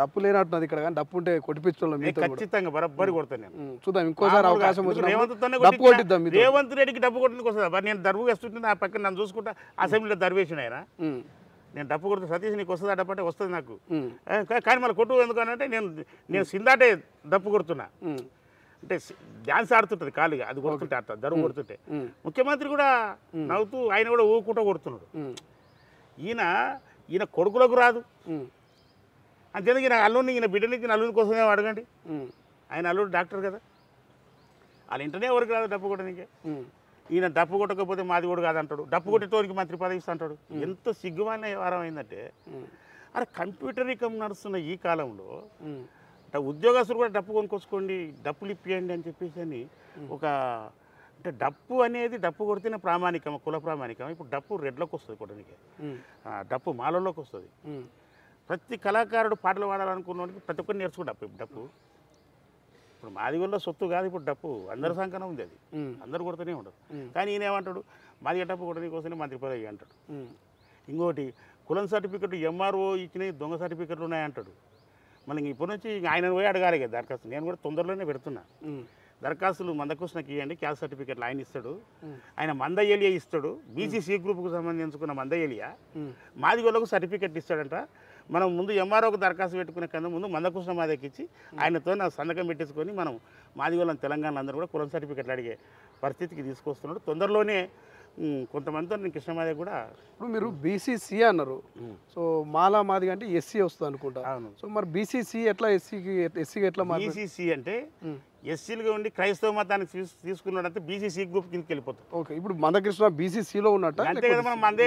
డప్పు లేనట్టున్నది ఇక్కడ, కానీ డప్పు ఉంటే కొట్టిపించడం మీతో కూడా. ఖచ్చితంగా బరబ్బరి కొడతాను నేను. చూద్దాం ఇంకోసారి అవకాశం వచ్చినప్పుడు డప్పు కొట్టిద్దాం మీతో. రేవంత్ రెడ్డికి డప్పు కొట్టడానికి వస్తుంది. నేను దర్వు వేస్తుంటే నా పక్కన నన్ను చూసుకుంటా అసెంబ్లీలో దర్వేసిన ఆయన. నేను డప్పు కొడుతు సతీష్ నీకు వస్తుంది డప్పు వస్తుంది నాకు, కానీ మళ్ళీ కొట్టు ఎందుకనంటే నేను సిందాటే డప్పు కొడుతున్నా. అంటే డ్యాన్స్ ఆడుతుంటుంది ఖాళీగా, అది కొడుతుంటే ఆడతా దరువు కొడుతుంటే. ముఖ్యమంత్రి కూడా నవ్వుతూ ఆయన కూడా ఊకుంటూ కొడుతున్నాడు. ఈయన కొడుకులకు రాదు అంతేందుకు ఈయన అల్లుడిని, ఈయన బిడ్డ నుంచి అల్లుని కోసమే అడగండి. ఆయన అల్లుడు డాక్టర్ కదా, వాళ్ళ ఇంటనే ఎవరికి రాదు డప్పు కొట్టడానికి. ఈయన డప్పు కొట్టకపోతే మాది కూడా కాదంటాడు, డప్పు కొట్టేటోనికి మంత్రి పదవి ఇస్తా అంటాడు. ఎంత సిగ్గుమైన వ్యవహారం అయిందంటే, అరే కంప్యూటరీకం నడుస్తున్న ఈ కాలంలో ఉద్యోగస్తులు కూడా డప్పు కొనుక్కొచ్చుకోండి, డప్పులు ఇప్పియండి అని చెప్పేసి అని ఒక అంటే డప్పు అనేది డప్పు కొడితేనే ప్రామాణికం, కుల ప్రామాణికం. ఇప్పుడు డప్పు రెడ్లకు వస్తుంది కొట్టడానికి, డప్పు మాలలోకి వస్తుంది. ప్రతి కళాకారుడు పాటలు పాడాలనుకున్నవాడికి ప్రతి ఒక్కరు నేర్చుకో డప్పు. ఇప్పుడు మాదిగొల్ల సొత్తు కాదు ఇప్పుడు డప్పు, అందరి సంకనం ఉంది, అది అందరు కొడుతూనే ఉండదు. కానీ ఈయన ఏమంటాడు, మాది డప్పు కొట్టడానికి కోసమే మంత్రి పదవి అంటాడు. ఇంకోటి కులం సర్టిఫికెట్ ఎంఆర్ఓ ఇచ్చినవి దొంగ సర్టిఫికెట్లు ఉన్నాయంటాడు. మళ్ళీ ఇప్పటి నుంచి ఆయన పోయి అడగాలి కదా దరఖాస్తు. నేను కూడా తొందరలోనే పెడుతున్నా దరఖాస్తులు. మందకృష్ణకి ఇవ్వండి క్యాస్ట్ సర్టిఫికెట్లు ఆయన ఇస్తాడు, ఆయన మంద ఏలియా ఇస్తాడు. బీసీసీ గ్రూప్కు సంబంధించుకున్న మంద ఏలియా మాదిగోళ్ళకు సర్టిఫికెట్ ఇస్తాడంట. మనం ముందు ఎంఆర్ఓకి దరఖాస్తు పెట్టుకునే కన్నా ముందు మందకృష్ణ మాదికి ఇచ్చి ఆయనతో నా సంతకం పెట్టించుకొని మనం మాదిగోళ్ళని తెలంగాణ అందరూ కూడా కులం సర్టిఫికెట్లు అడిగే పరిస్థితికి తీసుకొస్తున్నాడు. తొందరలోనే కొంతమందితో నేను కృష్ణమాదే కూడా. ఇప్పుడు మీరు బీసీసీ అన్నారు, సో మాలా మాదిగా అంటే ఎస్సీ వస్తుంది అనుకుంటా. సో మరి బీసీసీ ఎట్లా ఎస్సీకి ఎట్లా? బీసీసీ అంటే ఎస్సీలుగా ఉండి క్రైస్తవ మతానికి తీసుకున్నాడంటే బీసీసీ గ్రూప్ కిందకి వెళ్ళిపోతాం. ఓకే, ఇప్పుడు మందకృష్ణ బీసీసీలో ఉన్నట్టు అంతే కదా. మనం మంద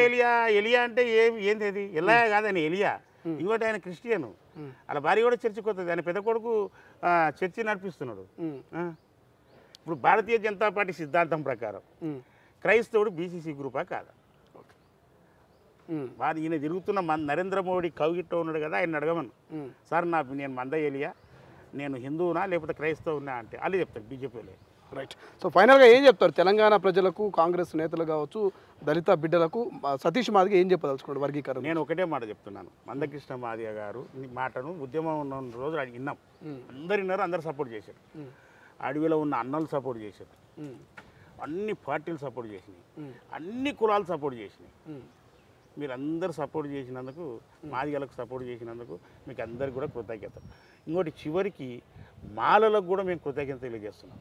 ఎలియా అంటే ఏంది అది ఎల్లా కాదని ఎలియా. ఇంకోటి ఆయన క్రిస్టియను, అలా భార్య కూడా చర్చికి వస్తుంది. ఆయన పెద్ద కొడుకు చర్చి నడిపిస్తున్నాడు. ఇప్పుడు భారతీయ జనతా పార్టీ సిద్ధాంతం ప్రకారం క్రైస్తవుడు బీసీసీ గ్రూపా కాదా? వాడు ఈయన తిరుగుతున్న నరేంద్ర మోడీ కవిగిట్టో ఉన్నాడు కదా, ఆయన అడగమను, సార్ నేను మంద ఏలియా, నేను హిందువునా లేకపోతే క్రైస్తవునా అంటే వాళ్ళు చెప్తారు బీజేపీలో. రైట్. సో ఫైనల్గా ఏం చెప్తారు తెలంగాణ ప్రజలకు, కాంగ్రెస్ నేతలు కావచ్చు, దళిత బిడ్డలకు సతీష్ మాదిగ ఏం చెప్పదలుచుకున్నాడు వర్గీకరణ? నేను ఒకటే మాట చెప్తున్నాను, మందకృష్ణ మాదిగ గారు మాటను ఉద్యమం ఉన్న రోజు విన్నాం, అందరు విన్నారు, అందరు సపోర్ట్ చేశారు. అడవిలో ఉన్న అన్నలు సపోర్ట్ చేశారు, అన్ని పార్టీలు సపోర్ట్ చేసినాయి, అన్ని కులాలు సపోర్ట్ చేసినాయి. మీరు అందరు సపోర్ట్ చేసినందుకు, మాదిగలకు సపోర్ట్ చేసినందుకు మీకు అందరికి కూడా కృతజ్ఞత. ఇంకోటి చివరికి మాలలకు కూడా మేము కృతజ్ఞత తెలియజేస్తున్నాం.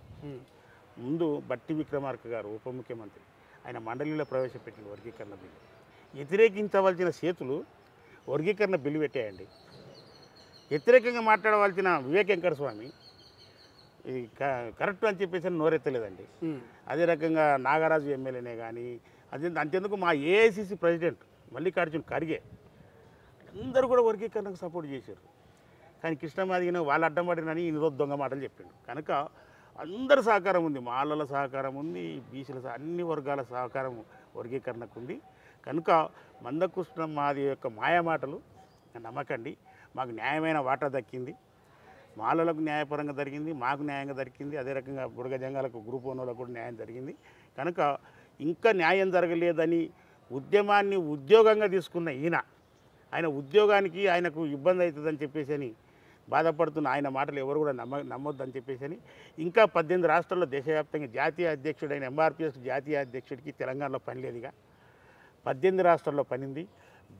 ముందు బట్టి విక్రమార్క గారు ఉప ముఖ్యమంత్రి, ఆయన మండలిలో ప్రవేశపెట్టిన వర్గీకరణ బిల్లు వ్యతిరేకించవలసిన చేతులు వర్గీకరణ బిల్లు పెట్టాయండి. వ్యతిరేకంగా మాట్లాడవలసిన వివేక్ వెంకట స్వామి ఇది కరెక్ట్ అని చెప్పేసి నోరెత్తలేదండి. అదే రకంగా నాగరాజు ఎమ్మెల్యేనే కానీ అంతెందుకు మా ఏఐసిసి ప్రెసిడెంట్ మల్లికార్జున్ ఖర్గే అందరూ కూడా వర్గీకరణకు సపోర్ట్ చేశారు. కానీ కృష్ణమాదిగిన వాళ్ళు అడ్డం పడినని ఇన్ని రోజు దొంగ మాటలు చెప్పిండు. కనుక అందరి సహకారం ఉంది, మాలల సహకారం ఉంది, బీసీల అన్ని వర్గాల సహకారం వర్గీకరణకు ఉంది. కనుక మందకృష్ణమాది యొక్క మాయమాటలు నమ్మకండి. మాకు న్యాయమైన వాటా దక్కింది, మాలలకు న్యాయపరంగా జరిగింది, మాకు న్యాయంగా దొరికింది. అదే రకంగా బుడగ జంగాలకు గ్రూప్ వన్లకు కూడా న్యాయం జరిగింది. కనుక ఇంకా న్యాయం జరగలేదని ఉద్యమాన్ని ఉద్యోగంగా తీసుకున్న ఆయన ఉద్యోగానికి ఆయనకు ఇబ్బంది అవుతుందని చెప్పేసి అని బాధపడుతున్న ఆయన మాటలు ఎవరు కూడా నమ్మొద్దని చెప్పేసి అని ఇంకా 18 రాష్ట్రాల్లో దేశవ్యాప్తంగా జాతీయ అధ్యక్షుడైన ఎంఆర్పిఎస్ జాతీయ అధ్యక్షుడికి తెలంగాణలో పని లేదుగా, 18 రాష్ట్రాల్లో పనింది,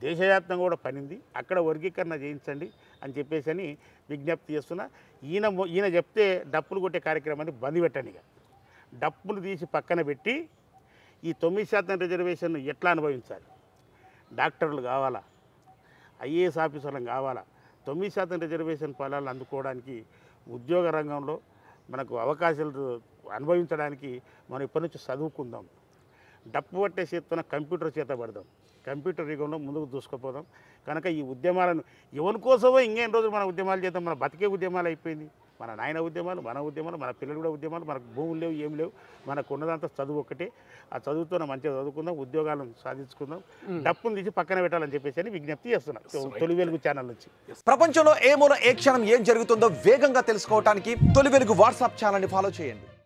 దేశవ్యాప్తంగా కూడా పనింది. అక్కడ వర్గీకరణ చేయించండి అని చెప్పేసి అని విజ్ఞప్తి చేస్తున్నా. ఈయన చెప్తే డప్పులు కొట్టే కార్యక్రమాన్ని బంద్ పెట్టండి. ఇక డప్పులు తీసి పక్కన పెట్టి ఈ 9% రిజర్వేషన్ ఎట్లా అనుభవించాలి, డాక్టర్లు కావాలా, ఐఏఎస్ ఆఫీసర్లు కావాలా, 9% రిజర్వేషన్ ఫలాలు అందుకోవడానికి ఉద్యోగ రంగంలో మనకు అవకాశాలు అనుభవించడానికి మనం ఇప్పటి నుంచి చదువుకుందాం. డప్పు పట్టే చేతున్న కంప్యూటర్ చేత పడదాం, కంప్యూటర్ యుగంలో ముందుకు దూసుకుపోదాం. కనుక ఈ ఉద్యమాలను ఎవరి కోసమో ఇంకేం రోజులు మన ఉద్యమాలు చేద్దాం, మన బతికే ఉద్యమాలు అయిపోయింది. మన నాయన ఉద్యమాలు, మన ఉద్యమాలు, మన పిల్లలు కూడా ఉద్యమాలు. మనకు భూములు లేవు, ఏం లేవు, మనకు ఉన్నదంతా చదువు ఒక్కటే. ఆ చదువుతో మంచిగా చదువుకుందాం, ఉద్యోగాలను సాధించుకుందాం, డప్పును తీసి పక్కన పెట్టాలని చెప్పేసి అని విజ్ఞప్తి చేస్తున్నాం తొలి వెలుగు ఛానల్ నుంచి. ప్రపంచంలో ఏ మూల ఏ క్షణం ఏం జరుగుతుందో వేగంగా తెలుసుకోవడానికి తొలి వెలుగు వాట్సాప్ ఛానల్ని ఫాలో చేయండి.